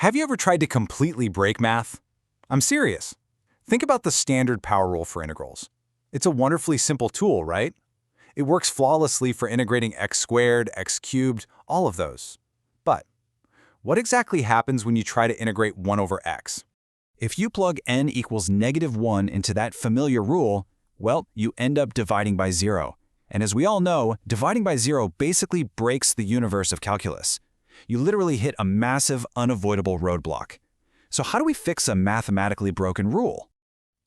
Have you ever tried to completely break math? I'm serious. Think about the standard power rule for integrals. It's a wonderfully simple tool, right? It works flawlessly for integrating x squared, x cubed, all of those. But what exactly happens when you try to integrate 1 over x? If you plug n equals -1 into that familiar rule, well, you end up dividing by 0. And as we all know, dividing by 0 basically breaks the universe of calculus. You literally hit a massive, unavoidable roadblock. So how do we fix a mathematically broken rule?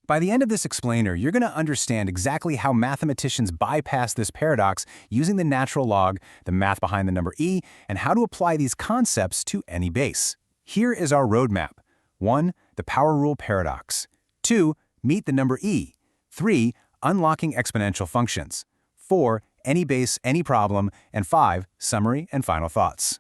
By the end of this explainer, you're going to understand exactly how mathematicians bypass this paradox using the natural log, the math behind the number e, and how to apply these concepts to any base. Here is our roadmap. 1. The power rule paradox. 2. Meet the number e. 3. Unlocking exponential functions. 4. Any base, any problem. And 5. Summary and final thoughts.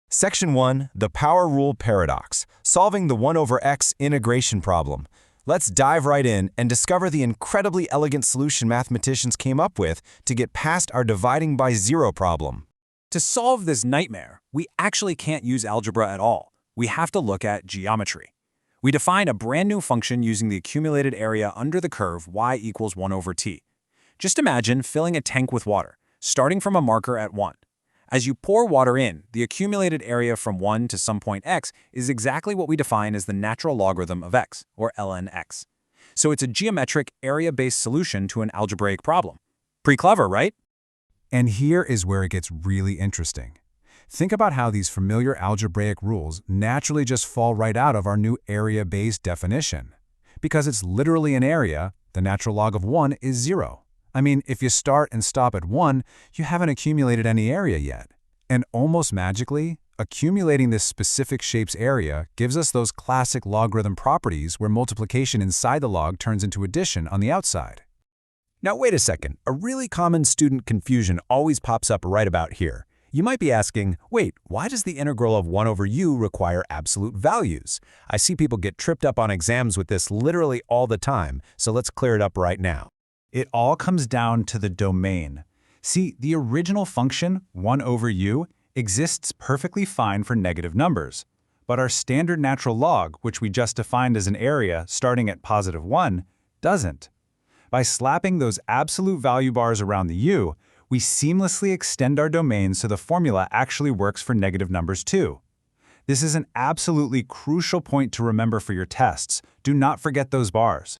Section 1. The power rule paradox, solving the 1 over x integration problem. Let's dive right in and discover the incredibly elegant solution mathematicians came up with to get past our dividing by 0 problem. To solve this nightmare, we actually can't use algebra at all. We have to look at geometry. We define a brand new function using the accumulated area under the curve y equals 1 over t. Just imagine filling a tank with water, starting from a marker at 1. As you pour water in, the accumulated area from 1 to some point x is exactly what we define as the natural logarithm of x, or ln x. So it's a geometric, area-based solution to an algebraic problem. Pretty clever, right? And here is where it gets really interesting. Think about how these familiar algebraic rules naturally just fall right out of our new area-based definition. Because it's literally an area, the natural log of 1 is 0. I mean, if you start and stop at 1, you haven't accumulated any area yet. And almost magically, accumulating this specific shape's area gives us those classic logarithm properties where multiplication inside the log turns into addition on the outside. Now wait a second, a really common student confusion always pops up right about here. You might be asking, wait, why does the integral of 1 over u require absolute values? I see people get tripped up on exams with this literally all the time, so let's clear it up right now. It all comes down to the domain. See, the original function, 1 over u, exists perfectly fine for negative numbers. But our standard natural log, which we just defined as an area starting at +1, doesn't. By slapping those absolute value bars around the u, we seamlessly extend our domain so the formula actually works for negative numbers too. This is an absolutely crucial point to remember for your tests. Do not forget those bars.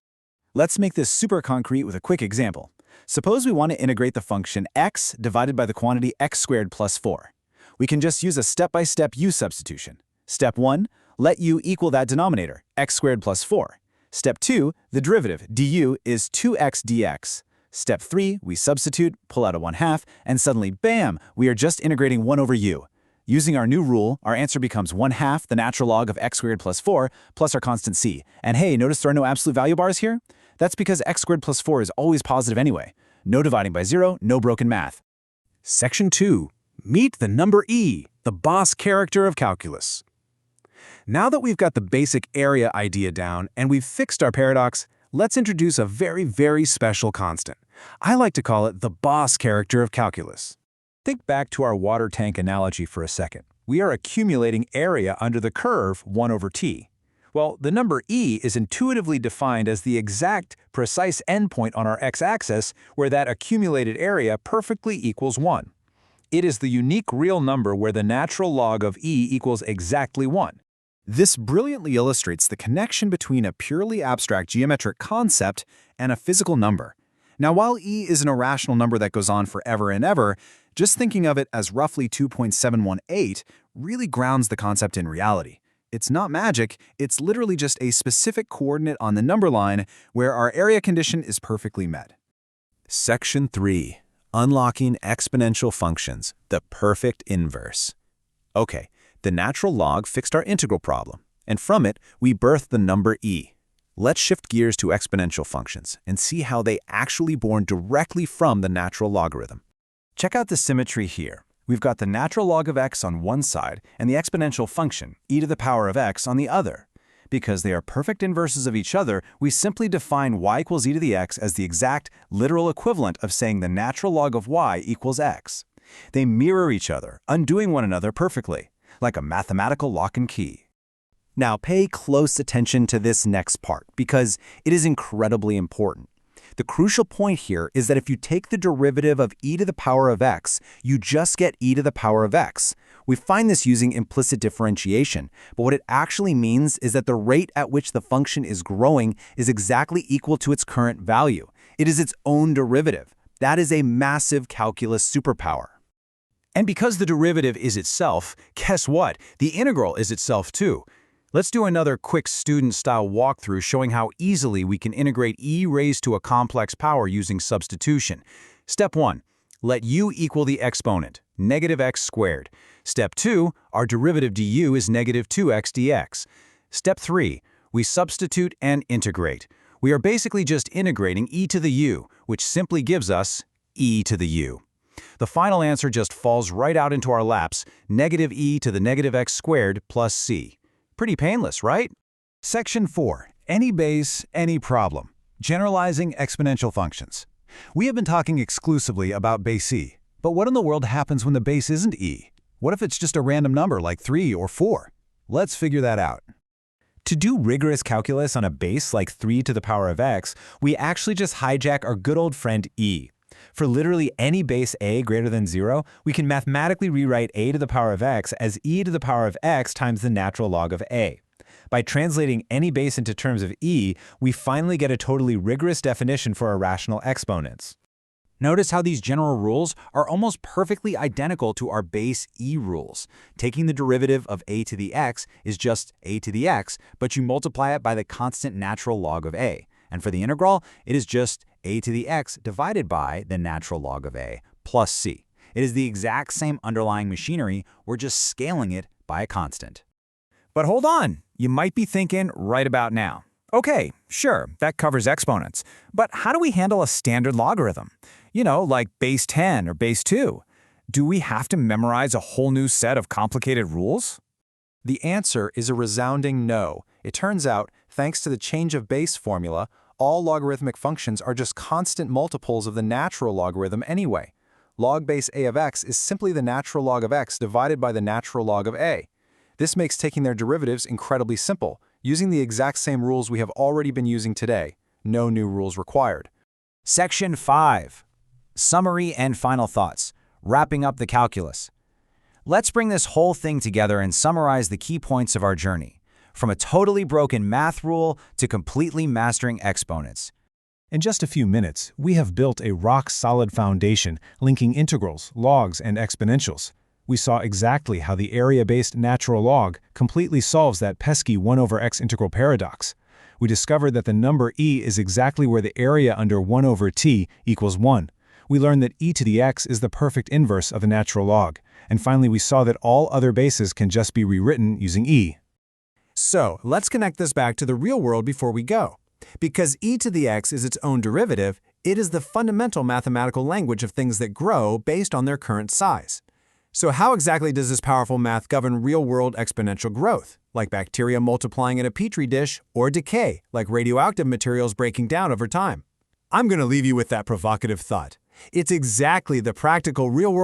Let's make this super concrete with a quick example. Suppose we want to integrate the function x divided by the quantity x squared plus 4. We can just use a step-by-step u substitution. Step 1, let u equal that denominator, x squared plus 4. Step 2, the derivative, du, is 2x dx. Step 3, we substitute, pull out a 1/2, and suddenly, bam, we are just integrating 1 over u. Using our new rule, our answer becomes 1/2 the natural log of x squared plus 4 plus our constant c. And hey, notice there are no absolute value bars here? That's because x squared plus 4 is always positive anyway. No dividing by 0, no broken math. Section 2. Meet the number e, the boss character of calculus. Now that we've got the basic area idea down and we've fixed our paradox, let's introduce a very, very special constant. I like to call it the boss character of calculus. Think back to our water tank analogy for a second. We are accumulating area under the curve 1 over t. Well, the number e is intuitively defined as the exact, precise endpoint on our x-axis where that accumulated area perfectly equals 1. It is the unique real number where the natural log of e equals exactly 1. This brilliantly illustrates the connection between a purely abstract geometric concept and a physical number. Now, while e is an irrational number that goes on forever and ever, just thinking of it as roughly 2.718 really grounds the concept in reality. It's not magic, it's literally just a specific coordinate on the number line where our area condition is perfectly met. Section 3. Unlocking exponential functions, the perfect inverse. Okay, the natural log fixed our integral problem, and from it, we birthed the number e. Let's shift gears to exponential functions and see how they actually born directly from the natural logarithm. Check out the symmetry here. We've got the natural log of x on one side and the exponential function, e to the power of x, on the other. Because they are perfect inverses of each other, we simply define y equals e to the x as the exact, literal equivalent of saying the natural log of y equals x. They mirror each other, undoing one another perfectly, like a mathematical lock and key. Now pay close attention to this next part because it is incredibly important. The crucial point here is that if you take the derivative of e to the power of x, you just get e to the power of x. We find this using implicit differentiation, but what it actually means is that the rate at which the function is growing is exactly equal to its current value. It is its own derivative. That is a massive calculus superpower. And because the derivative is itself, guess what? The integral is itself too. Let's do another quick student-style walkthrough showing how easily we can integrate e raised to a complex power using substitution. Step 1. Let u equal the exponent, negative x squared. Step 2. Our derivative du is negative 2x dx. Step 3. We substitute and integrate. We are basically just integrating e to the u, which simply gives us e to the u. The final answer just falls right out into our laps, negative e to the negative x squared plus c. Pretty painless, right? Section 4. Any base, any problem. Generalizing exponential functions. We have been talking exclusively about base e, but what in the world happens when the base isn't e? What if it's just a random number like 3 or 4? Let's figure that out. To do rigorous calculus on a base like 3 to the power of x, we actually just hijack our good old friend e. For literally any base a greater than 0, we can mathematically rewrite a to the power of x as e to the power of x times the natural log of a. By translating any base into terms of e, we finally get a totally rigorous definition for irrational exponents. Notice how these general rules are almost perfectly identical to our base e rules. Taking the derivative of a to the x is just a to the x, but you multiply it by the constant natural log of a. And for the integral, it is just a to the x divided by the natural log of a plus c. It is the exact same underlying machinery, we're just scaling it by a constant. But hold on, you might be thinking right about now. Okay, sure, that covers exponents, but how do we handle a standard logarithm? You know, like base 10 or base 2. Do we have to memorize a whole new set of complicated rules? The answer is a resounding no. It turns out, thanks to the change of base formula, all logarithmic functions are just constant multiples of the natural logarithm anyway. Log base a of x is simply the natural log of x divided by the natural log of a. This makes taking their derivatives incredibly simple, using the exact same rules we have already been using today. No new rules required. Section 5. Summary and final thoughts. Wrapping up the calculus. Let's bring this whole thing together and summarize the key points of our journey, from a totally broken math rule to completely mastering exponents. In just a few minutes, we have built a rock-solid foundation linking integrals, logs, and exponentials. We saw exactly how the area-based natural log completely solves that pesky 1 over x integral paradox. We discovered that the number e is exactly where the area under 1 over t equals 1. We learned that e to the x is the perfect inverse of the natural log. And finally, we saw that all other bases can just be rewritten using e. So, let's connect this back to the real world before we go. Because e to the x is its own derivative, it is the fundamental mathematical language of things that grow based on their current size. So how exactly does this powerful math govern real-world exponential growth, like bacteria multiplying in a petri dish, or decay, like radioactive materials breaking down over time? I'm going to leave you with that provocative thought. It's exactly the practical real-world